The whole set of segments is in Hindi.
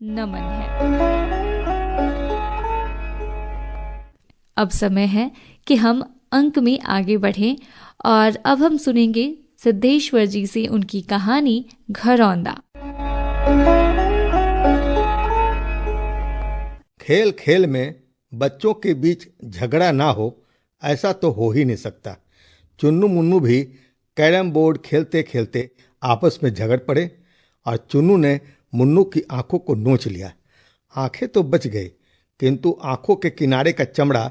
नमन है। अब समय है कि हम अंक में आगे बढ़ें और अब हम सुनेंगे सिद्धेश्वर जी से उनकी कहानी घरौंदा। खेल खेल में बच्चों के बीच झगड़ा ना हो, ऐसा तो हो ही नहीं सकता। चुन्नू मुन्नू भी कैरम बोर्ड खेलते खेलते आपस में झगड़ पड़े और चुन्नू ने मुन्नू की आंखों को नोच लिया। आंखें तो बच गई, किंतु आंखों के किनारे का चमड़ा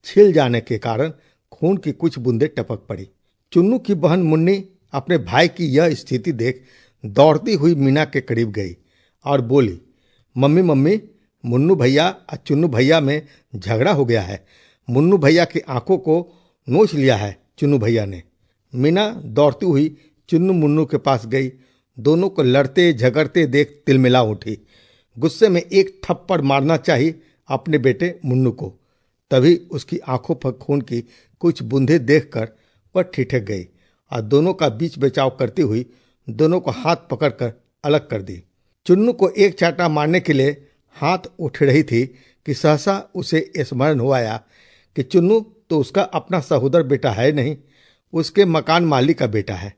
छिल जाने के कारण खून की कुछ बूंदें टपक पड़ी। चुन्नू की बहन मुन्नी अपने भाई की यह स्थिति देख दौड़ती हुई मीना के करीब गई और बोली, मम्मी मम्मी, मुन्नू भैया और चुन्नू भैया में झगड़ा हो गया है। मुन्नू भैया की आंखों को नोच लिया है चुन्नू भैया ने। मीना दौड़ती हुई चुन्नू मुन्नू के पास गई। दोनों को लड़ते झगड़ते देख तिलमिला उठी। गुस्से में एक थप्पड़ मारना चाहिए अपने बेटे मुन्नू को। तभी उसकी आंखों पर खून की कुछ बूंदें देखकर वह ठिठक गई और दोनों का बीच बचाव करती हुई दोनों को हाथ पकड़कर अलग कर दी। चुन्नू को एक चांटा मारने के लिए हाथ उठ रही थी कि सहसा उसे स्मरण हो आया कि चुन्नू तो उसका अपना सहोदर बेटा है नहीं, उसके मकान मालिक का बेटा है।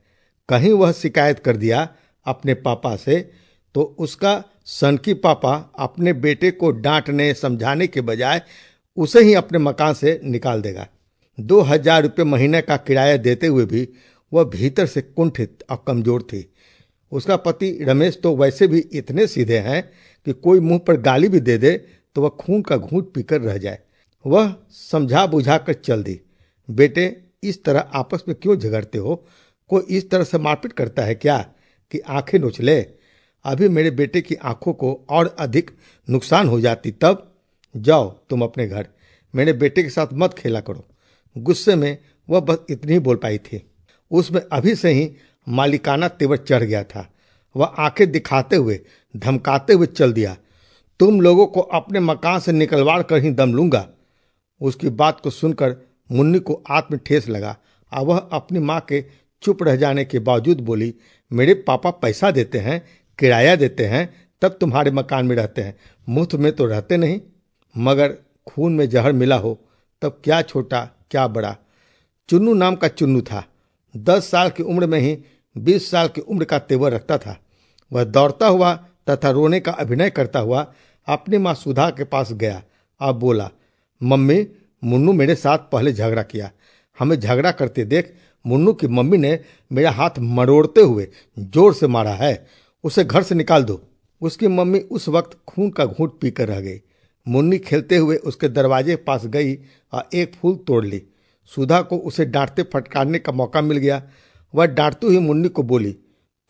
कहीं वह शिकायत कर दिया अपने पापा से तो उसका सनकी पापा अपने बेटे को डांटने समझाने के बजाय उसे ही अपने मकान से निकाल देगा। 2000 रुपये महीने का किराया देते हुए भी वह भीतर से कुंठित और कमजोर थी। उसका पति रमेश तो वैसे भी इतने सीधे हैं कि कोई मुंह पर गाली भी दे दे तो वह खून का घूंट पीकर रह जाए। वह समझा बुझा कर चल दी, बेटे इस तरह आपस में क्यों झगड़ते हो? कोई इस तरह से मारपीट करता है क्या कि आंखें नोच ले? अभी मेरे बेटे की आंखों को और अधिक नुकसान हो जाती तब। जाओ तुम अपने घर, मेरे बेटे के साथ मत खेला करो। गुस्से में वह बस इतनी ही बोल पाई थी। उसमें अभी से ही मालिकाना तेवर चढ़ गया था। वह आंखें दिखाते हुए धमकाते हुए चल दिया, तुम लोगों को अपने मकान से निकलवा कर ही दम लूंगा। उसकी बात को सुनकर मुन्नी को आत्म ठेस लगा और वह अपनी माँ के चुप रह जाने के बावजूद बोली, मेरे पापा पैसा देते हैं, किराया देते हैं, तब तुम्हारे मकान में रहते हैं, मुफ्त में तो रहते नहीं। मगर खून में जहर मिला हो तब क्या छोटा क्या बड़ा। चुन्नू नाम का चुन्नू था। 10 साल की उम्र में ही 20 साल की उम्र का तेवर रखता था। वह दौड़ता हुआ तथा रोने का अभिनय करता हुआ अपनी माँ सुधा के पास गया और बोला, मम्मी, मुन्नू मेरे साथ पहले झगड़ा किया। हमें झगड़ा करते देख मुन्नू की मम्मी ने मेरा हाथ मरोड़ते हुए जोर से मारा है। उसे घर से निकाल दो। उसकी मम्मी उस वक्त खून का घूंट पीकर रह गई। मुन्नी खेलते हुए उसके दरवाजे पास गई और एक फूल तोड़ ली। सुधा को उसे डांटते फटकारने का मौका मिल गया। वह डांटती हुई मुन्नी को बोली,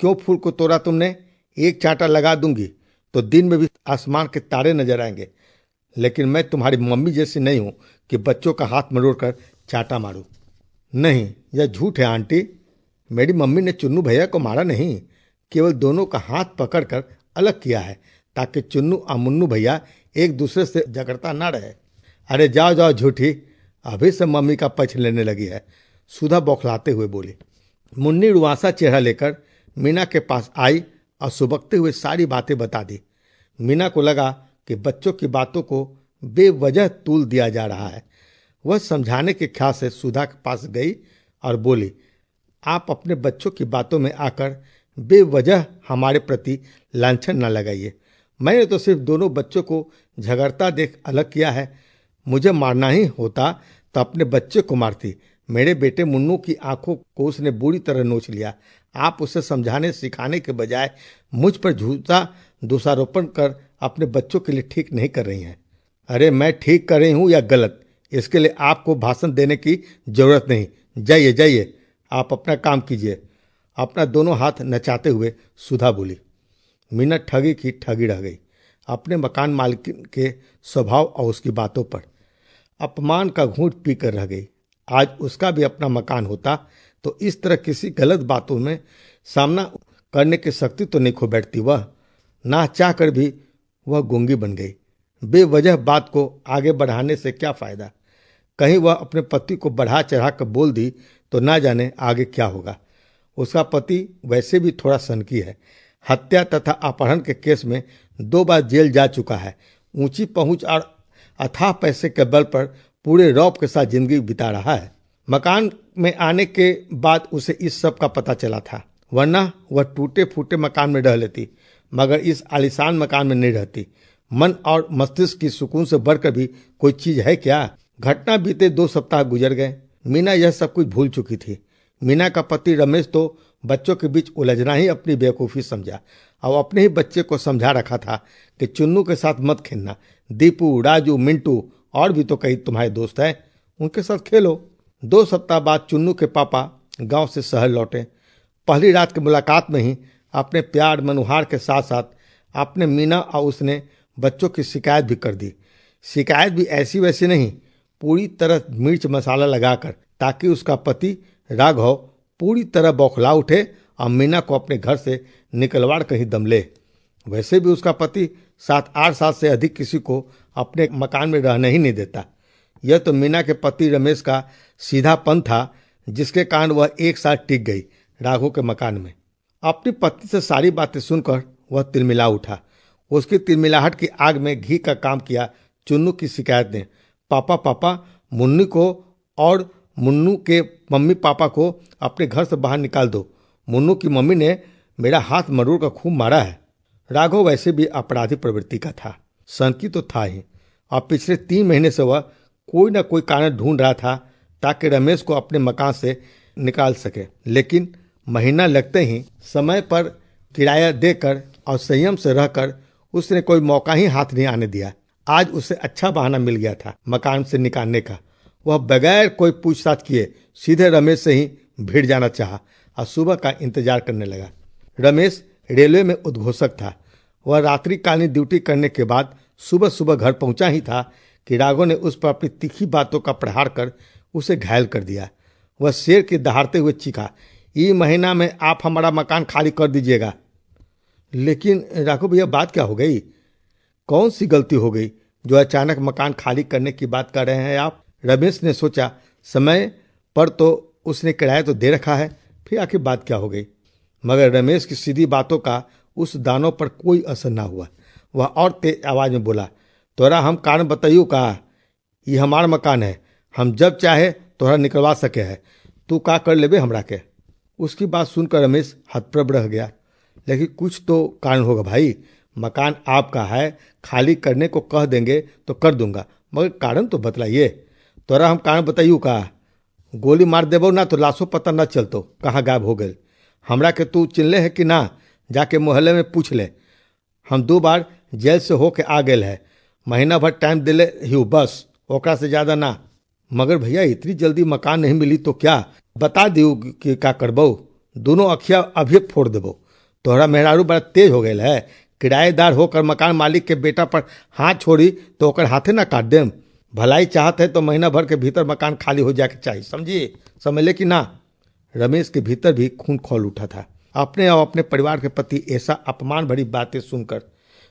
क्यों फूल को तोड़ा तुमने? एक चांटा लगा दूंगी तो दिन में भी आसमान के तारे नजर आएंगे। लेकिन मैं तुम्हारी मम्मी जैसी नहीं हूं कि बच्चों का हाथ मरोड़कर चांटा मारूं। नहीं, यह झूठ है आंटी। मेरी मम्मी ने चुन्नू भैया को मारा नहीं, केवल दोनों का हाथ पकड़कर अलग किया है ताकि चुन्नू और मुन्नू भैया एक दूसरे से झगड़ता ना रहे। अरे जाओ जाओ झूठी, अभी से मम्मी का पक्ष लेने लगी है, सुधा बौखलाते हुए बोली। मुन्नी रुआंसा चेहरा लेकर मीना के पास आई और सुबकते हुए सारी बातें बता दी। मीना को लगा कि बच्चों की बातों को बेवजह तूल दिया जा रहा है। वह समझाने के ख्याल से सुधा के पास गई और बोली, आप अपने बच्चों की बातों में आकर बेवजह हमारे प्रति लांछन न लगाइए। मैंने तो सिर्फ दोनों बच्चों को झगड़ता देख अलग किया है। मुझे मारना ही होता तो अपने बच्चे को मारती। मेरे बेटे मुन्नू की आंखों को उसने बुरी तरह नोच लिया। आप उसे समझाने सिखाने के बजाय मुझ पर झूठा दोषारोपण कर अपने बच्चों के लिए ठीक नहीं कर रही हैं। अरे मैं ठीक कर रही हूं या गलत, इसके लिए आपको भाषण देने की जरूरत नहीं। जाइए जाइए, आप अपना काम कीजिए। अपना दोनों हाथ नचाते हुए सुधा बोली। मीना ठगी की ठगी रह गई अपने मकान मालिक के स्वभाव और उसकी बातों पर। अपमान का घूंट पीकर रह गई। आज उसका भी अपना मकान होता तो इस तरह किसी गलत बातों में सामना करने की शक्ति तो नहीं खो बैठती। वह ना चाह कर भी वह गूंगी बन गई। बेवजह बात को आगे बढ़ाने से क्या फायदा? कहीं वह अपने पति को बढ़ा चढ़ा कर बोल दी तो ना जाने आगे क्या होगा। उसका पति वैसे भी थोड़ा सनकी है। हत्या तथा अपहरण के केस में 2 बार जेल जा चुका है। ऊंची पहुंच और अथाह पैसे के बल पर पूरे रौब के साथ जिंदगी बिता रहा है। मकान में आने के बाद उसे इस सब का पता चला था, वरना वह टूटे फूटे मकान में रह लेती, मगर इस आलीशान मकान में नहीं रहती। मन और मस्तिष्क की सुकून से बढ़कर भी कोई चीज है क्या? घटना बीते 2 सप्ताह गुजर गए। मीना यह सब कुछ भूल चुकी थी। मीना का पति रमेश तो बच्चों के बीच उलझना ही अपनी बेवकूफ़ी समझा और अपने ही बच्चे को समझा रखा था कि चुन्नू के साथ मत खेलना। दीपू, राजू, मिंटू और भी तो कई तुम्हारे दोस्त हैं, उनके साथ खेलो। 2 सप्ताह बाद चुन्नू के पापा गांव से शहर लौटे। पहली रात की मुलाकात में ही अपने प्यार मनुहार के साथ साथ आपने मीना और उसने बच्चों की शिकायत भी कर दी। शिकायत भी ऐसी वैसी नहीं, पूरी तरह मिर्च मसाला लगाकर, ताकि उसका पति राघव पूरी तरह बौखला उठे और मीना को अपने घर से निकलवाड़ कहीं दम ले। वैसे भी उसका पति 7-8 साल से अधिक किसी को अपने मकान में रहने ही नहीं देता। यह तो मीना के पति रमेश का सीधापन था, जिसके कारण वह 1 साल टिक गई राघव के मकान में। अपनी पत्नी से सारी बातें सुनकर वह तिलमिला उठा। उसकी तिलमिलाहट की आग में घी का काम किया चुन्नू की शिकायत ने। पापा, मुन्नी को और मुन्नू के मम्मी पापा को अपने घर से बाहर निकाल दो। मुन्नू की मम्मी ने मेरा हाथ मरोड़ कर खूब मारा है। राघव वैसे भी अपराधी प्रवृत्ति का था, सनकी तो था ही, और पिछले 3 महीने से वह कोई न कोई कारण ढूंढ रहा था ताकि रमेश को अपने मकान से निकाल सके। लेकिन महीना लगते ही समय पर किराया देकर और संयम से रहकर उसने कोई मौका ही हाथ नहीं आने दिया। आज उसे अच्छा बहाना मिल गया था मकान से निकालने का। वह बगैर कोई पूछताछ किए सीधे रमेश से ही भिड़ जाना चाहा और सुबह का इंतजार करने लगा। रमेश रेलवे में उद्घोषक था। वह रात्रिकालीन ड्यूटी करने के बाद सुबह सुबह घर पहुंचा ही था कि राघव ने उस पर अपनी तीखी बातों का प्रहार कर उसे घायल कर दिया। वह शेर के दहाड़ते हुए चीखा, "ई महीना में आप हमारा मकान खाली कर दीजिएगा।" लेकिन राघव भैया, बात क्या हो गई? कौन सी गलती हो गई जो अचानक मकान खाली करने की बात कर रहे हैं आप? रमेश ने सोचा, समय पर तो उसने किराया तो दे रखा है, फिर आखिर बात क्या हो गई? मगर रमेश की सीधी बातों का उस दानव पर कोई असर ना हुआ। वह और तेज आवाज में बोला, "तोरा हम कारण बताइयो का? ये हमारा मकान है, हम जब चाहे तोहरा निकलवा सके है, तू का कर लेबे हमरा के?" उसकी बात सुनकर रमेश हतप्रभ रह गया। लेकिन कुछ तो कारण होगा भाई, मकान आपका है, खाली करने को कह देंगे तो कर दूंगा, मगर कारण तो बतलाइए। तोरा हम कारण बताइयो का? गोली मार देबो ना तो लाशों पता न चलतो कहाँ गायब हो गए। हमरा के तू चिनले है कि ना? जाके मोहल्ले में पूछ ले। हम 2 बार जेल से होके आ गए है, महीना भर टाइम दिले ही बस, ओकरा से ज्यादा ना। मगर भैया, इतनी जल्दी मकान नहीं मिली तो क्या बता दियो कि का करबो? दोनों अखिया अभी फोड़ देबो। तोहरा मेहरारू बड़ा तेज हो गए है। किराएदार होकर मकान मालिक के बेटा पर हाथ छोड़ी तो ओकर हाथे ना काट देम। भलाई चाहत है तो महीना भर के भीतर मकान खाली हो जाके चाहिए, समझिए, समझ ले कि ना? रमेश के भीतर भी खून खौल उठा था। अपने और अपने परिवार के प्रति ऐसा अपमान भरी बातें सुनकर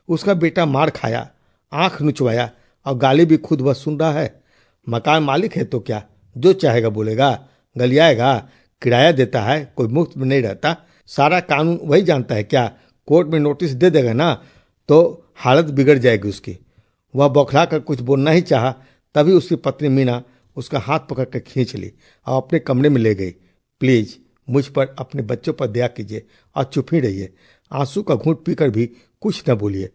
उसका बेटा मार खाया, आंख नुचवाया और गाली भी खुद वह सुन रहा है। मकान मालिक है तो क्या, जो चाहेगा बोलेगा, गलियाएगा, किराया देता है, कोई मुफ्त में नहीं रहता। सारा कानून वही जानता है क्या? कोर्ट में नोटिस दे देगा ना तो हालत बिगड़ जाएगी उसकी। वह बौखला कर कुछ बोलना ही चाहा, तभी उसकी पत्नी मीना उसका हाथ पकड़ कर खींच ली और अपने कमरे में ले गई। "प्लीज मुझ पर, अपने बच्चों पर दया कीजिए और चुप ही रहिए। आंसू का घूंट पीकर भी कुछ न बोलिए।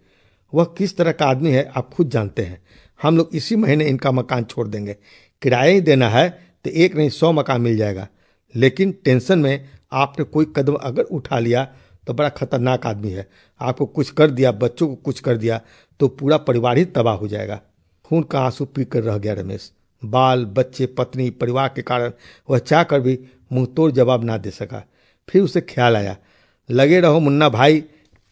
वह किस तरह का आदमी है आप खुद जानते हैं। हम लोग इसी महीने इनका मकान छोड़ देंगे। किराया ही देना है तो 1 नहीं 100 मकान मिल जाएगा। लेकिन टेंशन में आपने कोई कदम अगर उठा लिया तो बड़ा खतरनाक आदमी है। आपको कुछ कर दिया, बच्चों को कुछ कर दिया तो पूरा परिवार ही तबाह हो जाएगा।" खून का आंसू पीकर रह गया रमेश। बाल बच्चे, पत्नी, परिवार के कारण वह चाहकर भी मुंह तोड़ जवाब ना दे सका। फिर उसे ख्याल आया, लगे रहो मुन्ना भाई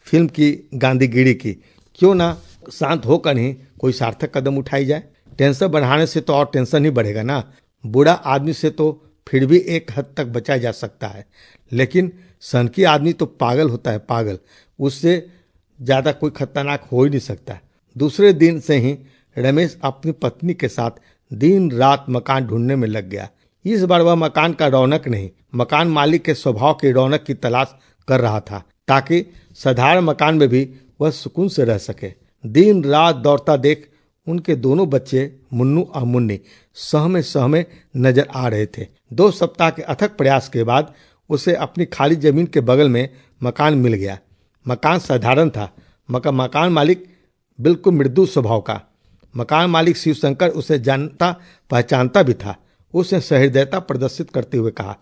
फिल्म की गांधीगिरी की, क्यों ना शांत होकर ही कोई सार्थक कदम उठाई जाए। टेंशन बढ़ाने से तो और टेंशन ही बढ़ेगा ना। बूढ़ा आदमी से तो फिर भी एक हद तक बचा जा सकता है, लेकिन सनकी आदमी तो पागल होता है, पागल। उससे ज्यादा कोई खतरनाक हो ही नहीं सकता। दूसरे दिन से ही रमेश अपनी पत्नी के साथ दिन रात मकान ढूंढने में लग गया। इस बार वह मकान का रौनक नहीं, मकान मालिक के स्वभाव की रौनक की तलाश कर रहा था। ताकि साधारण मकान में भी वह सुकून से रह सके। दिन रात दौड़ता देख उनके दोनों बच्चे मुन्नू और मुन्नी सहमे सहमे नजर आ रहे थे। 2 सप्ताह के अथक प्रयास के बाद उसे अपनी खाली जमीन के बगल में मकान मिल गया। मकान साधारण था मगर मकान मालिक बिल्कुल मृदु स्वभाव का। मकान मालिक शिवशंकर उसे जानता पहचानता भी था। उसने सहृदयता प्रदर्शित करते हुए कहा,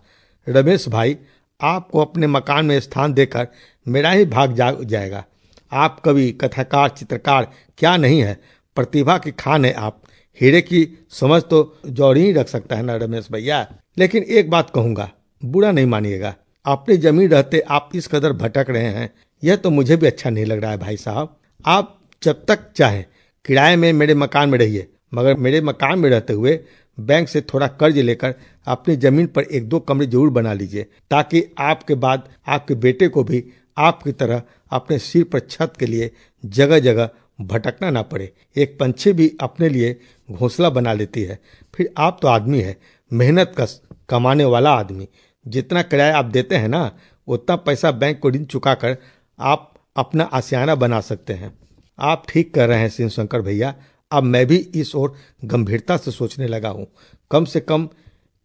रमेश भाई, आपको अपने मकान में स्थान देकर मेरा ही भाग जाग जाएगा। आप कवि, कथाकार, चित्रकार क्या नहीं है, प्रतिभा की खान है आप। हीरे की समझ तो जौहरी ही रख सकता है ना रमेश भैया। लेकिन एक बात कहूंगा, बुरा नहीं मानिएगा, अपनी जमीन रहते आप इस कदर भटक रहे हैं, यह तो मुझे भी अच्छा नहीं लग रहा है भाई साहब। आप जब तक चाहें किराए में मेरे मकान में रहिए, मगर मेरे मकान में रहते हुए बैंक से थोड़ा कर्ज लेकर अपनी जमीन पर 1-2 कमरे जरूर बना लीजिए, ताकि आपके बाद आपके बेटे को भी आपकी तरह अपने सिर पर छत के लिए जगह जगह भटकना ना पड़े। एक पंछी भी अपने लिए घोंसला बना लेती है। फिर आप तो आदमी है, मेहनत कश कमाने वाला आदमी। जितना किराया आप देते हैं ना, उतना पैसा बैंक को ऋण चुकाकर आप अपना आशियाना बना सकते हैं। आप ठीक कर रहे हैं शिवशंकर भैया। अब मैं भी इस ओर गंभीरता से सोचने लगा हूँ। कम से कम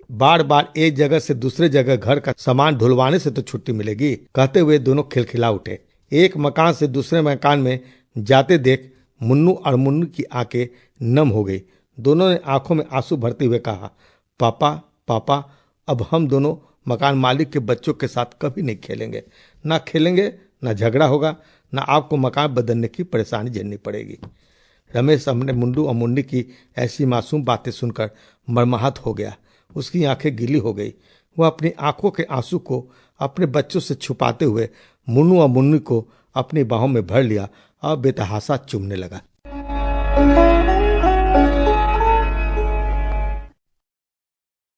बार बार एक जगह से दूसरे जगह घर का सामान ढुलवाने से तो छुट्टी मिलेगी। कहते हुए दोनों खिलखिला उठे। एक मकान से दूसरे मकान में जाते देख मुन्नू और मुन्नू की आंखें नम हो गई। दोनों ने आंखों में आंसू भरते हुए कहा, पापा पापा, अब हम दोनों मकान मालिक के बच्चों के साथ कभी नहीं खेलेंगे। ना खेलेंगे, ना झगड़ा होगा, ना आपको मकान बदलने की परेशानी झेलनी पड़ेगी। रमेश अपने मुन्नू और मुन्नी की ऐसी मासूम बातें सुनकर मर्माहत हो गया। उसकी आंखें गीली हो गई। वह अपनी आंखों के आंसू को अपने बच्चों से छुपाते हुए मुन्नू और मुन्नी को अपनी बाहों में भर लिया और बेतहाशा चूमने लगा।